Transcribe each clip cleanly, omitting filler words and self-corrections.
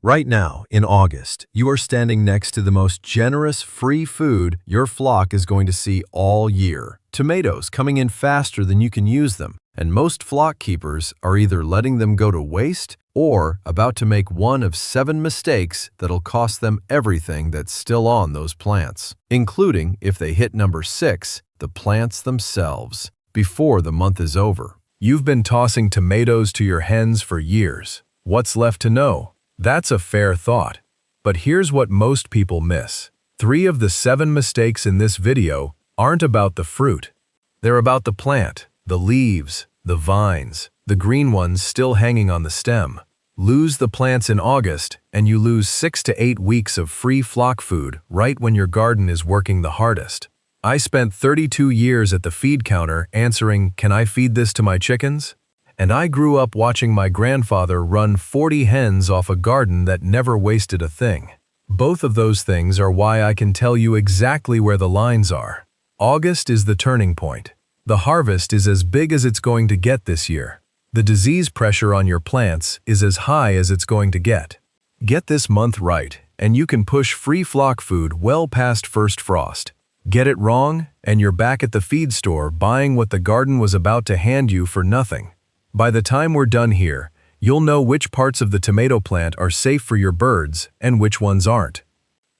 Right now, in August, you are standing next to the most generous free food your flock is going to see all year. Tomatoes coming in faster than you can use them, and most flock keepers are either letting them go to waste or about to make one of 7 mistakes that'll cost them everything that's still on those plants, including, if they hit number 6, the plants themselves, before the month is over. You've been tossing tomatoes to your hens for years. What's left to know? That's a fair thought. But here's what most people miss. 3 of the 7 mistakes in this video aren't about the fruit. They're about the plant, the leaves, the vines, the green ones still hanging on the stem. Lose the plants in August, and you lose 6 to 8 weeks of free flock food right when your garden is working the hardest. I spent 32 years at the feed counter answering, "Can I feed this to my chickens?" And I grew up watching my grandfather run 40 hens off a garden that never wasted a thing. Both of those things are why I can tell you exactly where the lines are. August is the turning point. The harvest is as big as it's going to get this year. The disease pressure on your plants is as high as it's going to get. Get this month right, and you can push free flock food well past first frost. Get it wrong, and you're back at the feed store buying what the garden was about to hand you for nothing. By the time we're done here, you'll know which parts of the tomato plant are safe for your birds and which ones aren't.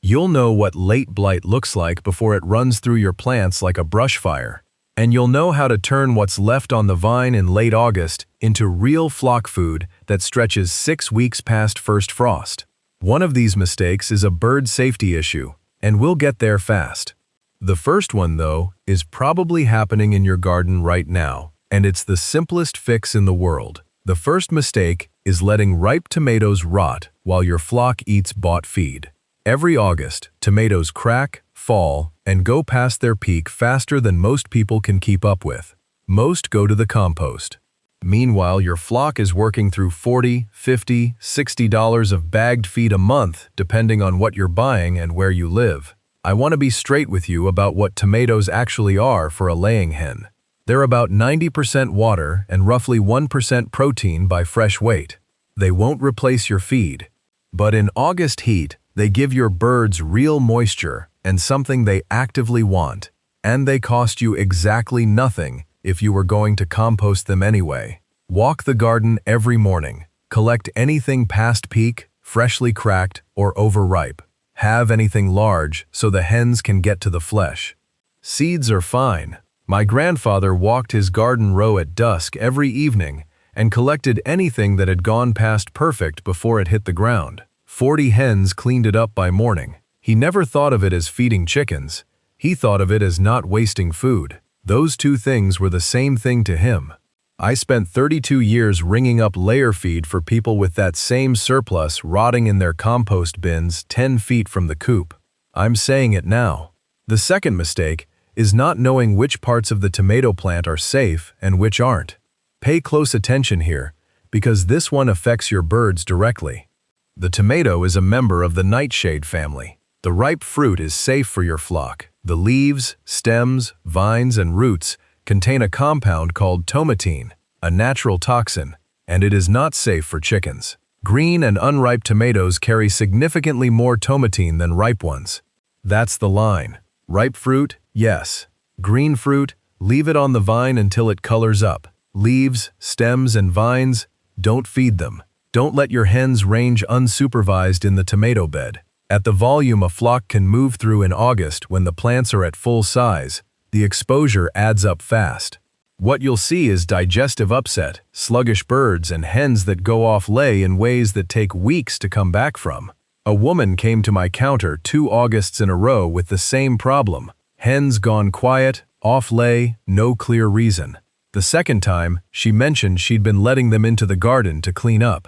You'll know what late blight looks like before it runs through your plants like a brush fire. And you'll know how to turn what's left on the vine in late August into real flock food that stretches 6 weeks past first frost. One of these mistakes is a bird safety issue, and we'll get there fast. The first one, though, is probably happening in your garden right now, and it's the simplest fix in the world. The first mistake is letting ripe tomatoes rot while your flock eats bought feed. Every August, tomatoes crack, fall, and go past their peak faster than most people can keep up with. Most go to the compost. Meanwhile, your flock is working through $40, $50, $60 of bagged feed a month, depending on what you're buying and where you live. I want to be straight with you about what tomatoes actually are for a laying hen. They're about 90% water and roughly 1% protein by fresh weight. They won't replace your feed. But in August heat, they give your birds real moisture and something they actively want. And they cost you exactly nothing if you were going to compost them anyway. Walk the garden every morning. Collect anything past peak, freshly cracked, or overripe. Have anything large so the hens can get to the flesh. Seeds are fine. My grandfather walked his garden row at dusk every evening and collected anything that had gone past perfect before it hit the ground. 40 hens cleaned it up by morning. He never thought of it as feeding chickens. He thought of it as not wasting food. Those two things were the same thing to him. I spent 32 years ringing up layer feed for people with that same surplus rotting in their compost bins 10 feet from the coop. I'm saying it now. The second mistake is not knowing which parts of the tomato plant are safe and which aren't. Pay close attention here, because this one affects your birds directly. The tomato is a member of the nightshade family. The ripe fruit is safe for your flock. The leaves, stems, vines, and roots contain a compound called tomatine, a natural toxin, and it is not safe for chickens. Green and unripe tomatoes carry significantly more tomatine than ripe ones. That's the line. Ripe fruit, yes. Green fruit, leave it on the vine until it colors up. Leaves, stems, and vines, don't feed them. Don't let your hens range unsupervised in the tomato bed. At the volume a flock can move through in August when the plants are at full size, the exposure adds up fast. What you'll see is digestive upset, sluggish birds, and hens that go off lay in ways that take weeks to come back from. A woman came to my counter 2 Augusts in a row with the same problem. Hens gone quiet, off lay, no clear reason. The second time, she mentioned she'd been letting them into the garden to clean up.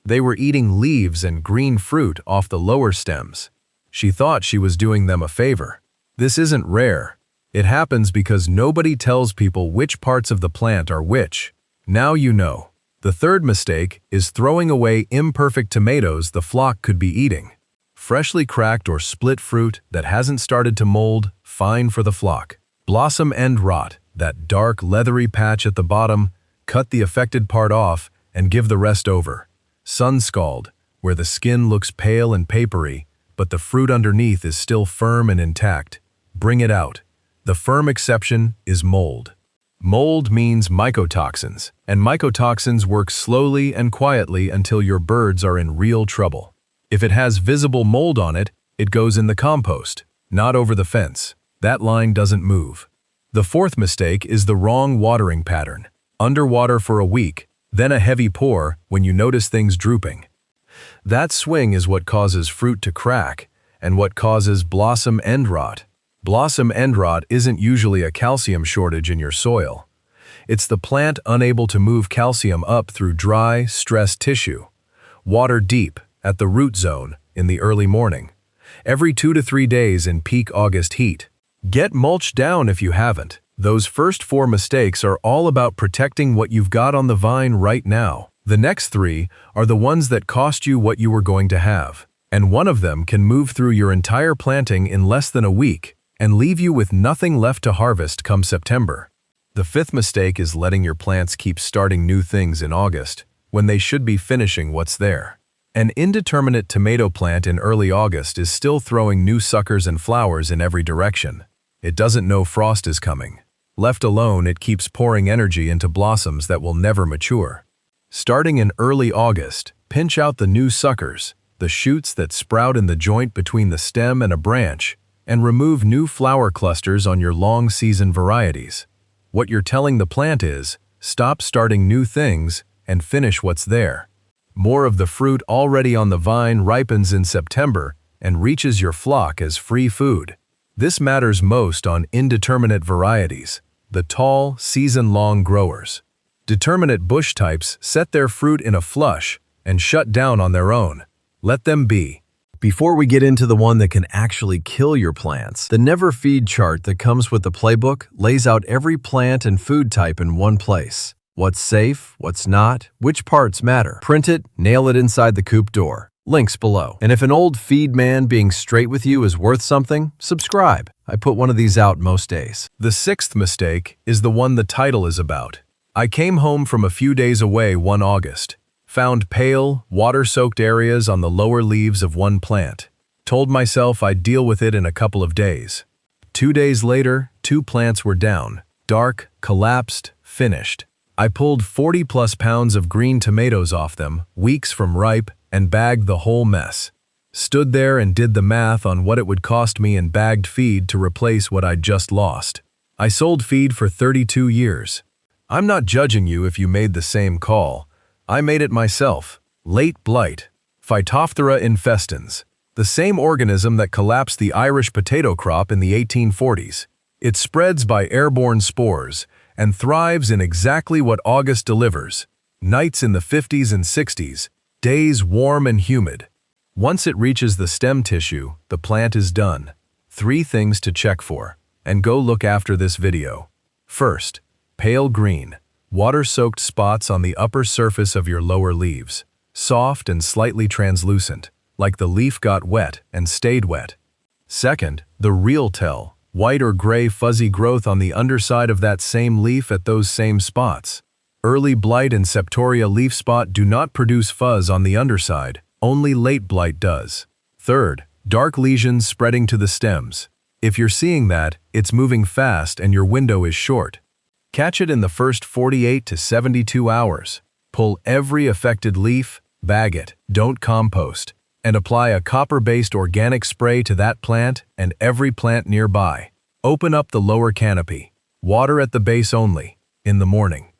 They were eating leaves and green fruit off the lower stems. She thought she was doing them a favor. This isn't rare. It happens because nobody tells people which parts of the plant are which. Now you know. The third mistake is throwing away imperfect tomatoes the flock could be eating. Freshly cracked or split fruit that hasn't started to mold, fine for the flock. Blossom end rot, that dark leathery patch at the bottom, cut the affected part off and give the rest over. Sun scald, where the skin looks pale and papery, but the fruit underneath is still firm and intact. Bring it out. The firm exception is mold. Mold means mycotoxins, and mycotoxins work slowly and quietly until your birds are in real trouble. If it has visible mold on it, it goes in the compost, not over the fence. That line doesn't move. The fourth mistake is the wrong watering pattern. Underwater for a week, then a heavy pour when you notice things drooping. That swing is what causes fruit to crack and what causes blossom end rot. Blossom end rot isn't usually a calcium shortage in your soil. It's the plant unable to move calcium up through dry, stressed tissue. Water deep, at the root zone, in the early morning. Every 2 to 3 days in peak August heat. Get mulched down if you haven't. Those first 4 mistakes are all about protecting what you've got on the vine right now. The next 3 are the ones that cost you what you were going to have. And one of them can move through your entire planting in less than a week and leave you with nothing left to harvest come September. The fifth mistake is letting your plants keep starting new things in August, when they should be finishing what's there. An indeterminate tomato plant in early August is still throwing new suckers and flowers in every direction. It doesn't know frost is coming. Left alone, it keeps pouring energy into blossoms that will never mature. Starting in early August, pinch out the new suckers, the shoots that sprout in the joint between the stem and a branch, and remove new flower clusters on your long-season varieties. What you're telling the plant is, stop starting new things and finish what's there. More of the fruit already on the vine ripens in September and reaches your flock as free food. This matters most on indeterminate varieties, the tall, season-long growers. Determinate bush types set their fruit in a flush and shut down on their own. Let them be. Before we get into the one that can actually kill your plants, the Never Feed chart that comes with the playbook lays out every plant and food type in one place. What's safe, what's not, which parts matter. Print it, nail it inside the coop door. Links below. And if an old feed man being straight with you is worth something, subscribe. I put one of these out most days. The sixth mistake is the one the title is about. I came home from a few days away one August. Found pale, water-soaked areas on the lower leaves of one plant. Told myself I'd deal with it in a couple of days. 2 days later, 2 plants were down. Dark, collapsed, finished. I pulled 40+ pounds of green tomatoes off them, weeks from ripe, and bagged the whole mess. Stood there and did the math on what it would cost me in bagged feed to replace what I'd just lost. I sold feed for 32 years. I'm not judging you if you made the same call. I made it myself. Late blight. Phytophthora infestans. The same organism that collapsed the Irish potato crop in the 1840s. It spreads by airborne spores and thrives in exactly what August delivers. Nights in the 50s and 60s, days warm and humid. Once it reaches the stem tissue, the plant is done. 3 things to check for, and go look after this video. First, pale green. Water-soaked spots on the upper surface of your lower leaves, soft and slightly translucent, like the leaf got wet and stayed wet. Second, the real tell, white or gray fuzzy growth on the underside of that same leaf at those same spots. Early blight and septoria leaf spot do not produce fuzz on the underside, only late blight does. Third, dark lesions spreading to the stems. If you're seeing that, it's moving fast and your window is short. Catch it in the first 48 to 72 hours. Pull every affected leaf, bag it, don't compost, and apply a copper-based organic spray to that plant and every plant nearby. Open up the lower canopy. Water at the base only, in the morning.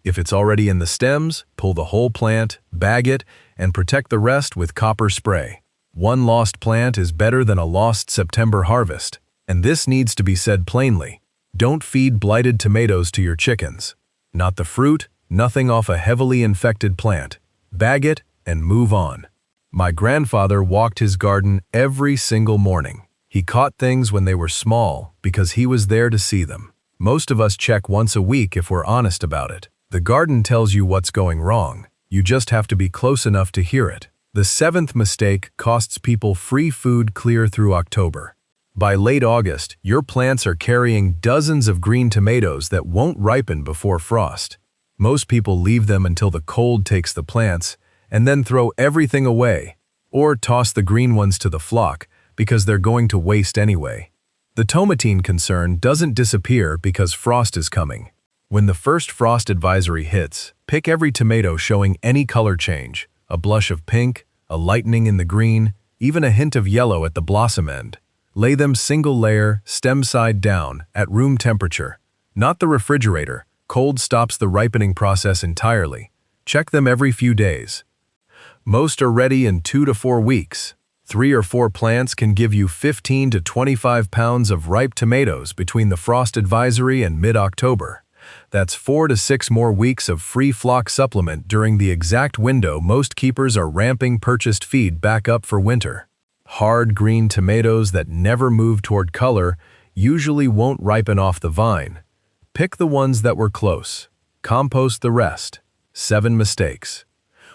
If it's already in the stems, pull the whole plant, bag it, and protect the rest with copper spray. One lost plant is better than a lost September harvest, and this needs to be said plainly. Don't feed blighted tomatoes to your chickens. Not the fruit, nothing off a heavily infected plant. Bag it and move on. My grandfather walked his garden every single morning. He caught things when they were small because he was there to see them. Most of us check once a week if we're honest about it. The garden tells you what's going wrong. You just have to be close enough to hear it. The 7th mistake costs people free food clear through October. By late August, your plants are carrying dozens of green tomatoes that won't ripen before frost. Most people leave them until the cold takes the plants, and then throw everything away, or toss the green ones to the flock because they're going to waste anyway. The tomatine concern doesn't disappear because frost is coming. When the first frost advisory hits, pick every tomato showing any color change, a blush of pink, a lightening in the green, even a hint of yellow at the blossom end. Lay them single layer, stem side down, at room temperature. Not the refrigerator. Cold stops the ripening process entirely. Check them every few days. Most are ready in 2 to 4 weeks. 3 or 4 plants can give you 15 to 25 pounds of ripe tomatoes between the frost advisory and mid-October. That's 4 to 6 more weeks of free flock supplement during the exact window most keepers are ramping purchased feed back up for winter. Hard green tomatoes that never move toward color usually won't ripen off the vine. Pick the ones that were close. Compost the rest. 7 mistakes.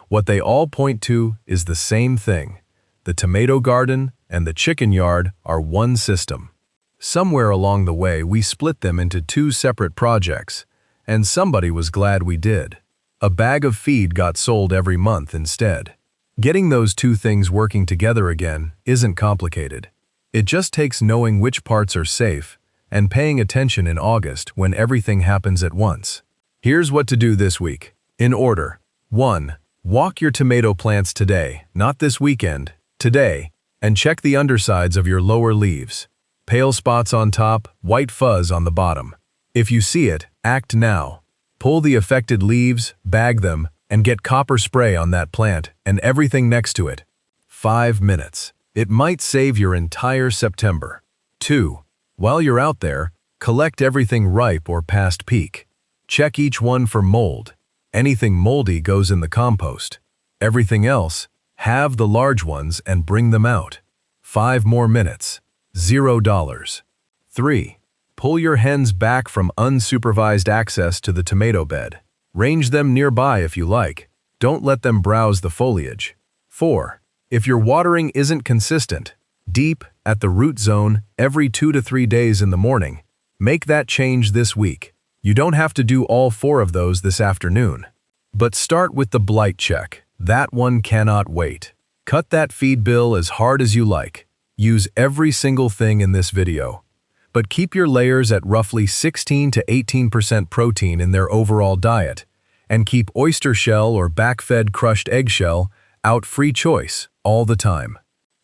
What they all point to is the same thing. The tomato garden and the chicken yard are one system. Somewhere along the way, we split them into 2 separate projects, and somebody was glad we did. A bag of feed got sold every month instead. Getting those 2 things working together again isn't complicated. It just takes knowing which parts are safe and paying attention in August when everything happens at once. Here's what to do this week. In order. 1. Walk your tomato plants today, not this weekend, today, and check the undersides of your lower leaves. Pale spots on top, white fuzz on the bottom. If you see it, act now. Pull the affected leaves, bag them, and get copper spray on that plant and everything next to it. 5 minutes. It might save your entire September. 2. While you're out there, collect everything ripe or past peak. Check each one for mold. Anything moldy goes in the compost. Everything else, halve the large ones and bring them out. 5 more minutes. $0. 3. Pull your hens back from unsupervised access to the tomato bed. Range them nearby if you like. Don't let them browse the foliage. 4. If your watering isn't consistent, deep, at the root zone, every 2 to 3 days in the morning, make that change this week. You don't have to do all 4 of those this afternoon. But start with the blight check. That one cannot wait. Cut that feed bill as hard as you like. Use every single thing in this video. But keep your layers at roughly 16 to 18% protein in their overall diet, and keep oyster shell or back-fed crushed eggshell out free choice all the time.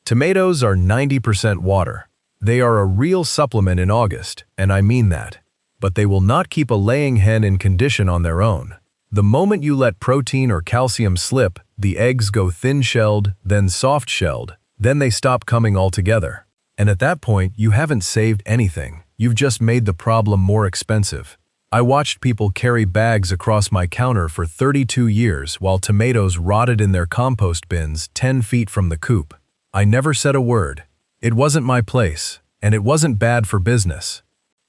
Tomatoes are 90% water. They are a real supplement in August, and I mean that. But they will not keep a laying hen in condition on their own. The moment you let protein or calcium slip, the eggs go thin-shelled, then soft-shelled, then they stop coming altogether. And at that point, you haven't saved anything. You've just made the problem more expensive. I watched people carry bags across my counter for 32 years while tomatoes rotted in their compost bins 10 feet from the coop. I never said a word. It wasn't my place, and it wasn't bad for business.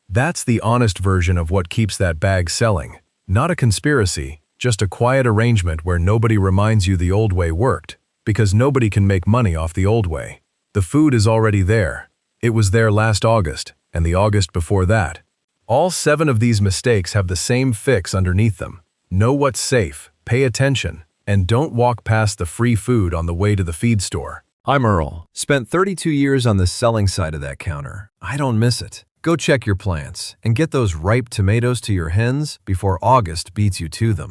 That's the honest version of what keeps that bag selling. Not a conspiracy, just a quiet arrangement where nobody reminds you the old way worked, because nobody can make money off the old way. The food is already there. It was there last August, and the August before that. All 7 of these mistakes have the same fix underneath them. Know what's safe, pay attention, and don't walk past the free food on the way to the feed store. I'm Earl. Spent 32 years on the selling side of that counter. I don't miss it. Go check your plants and get those ripe tomatoes to your hens before August beats you to them.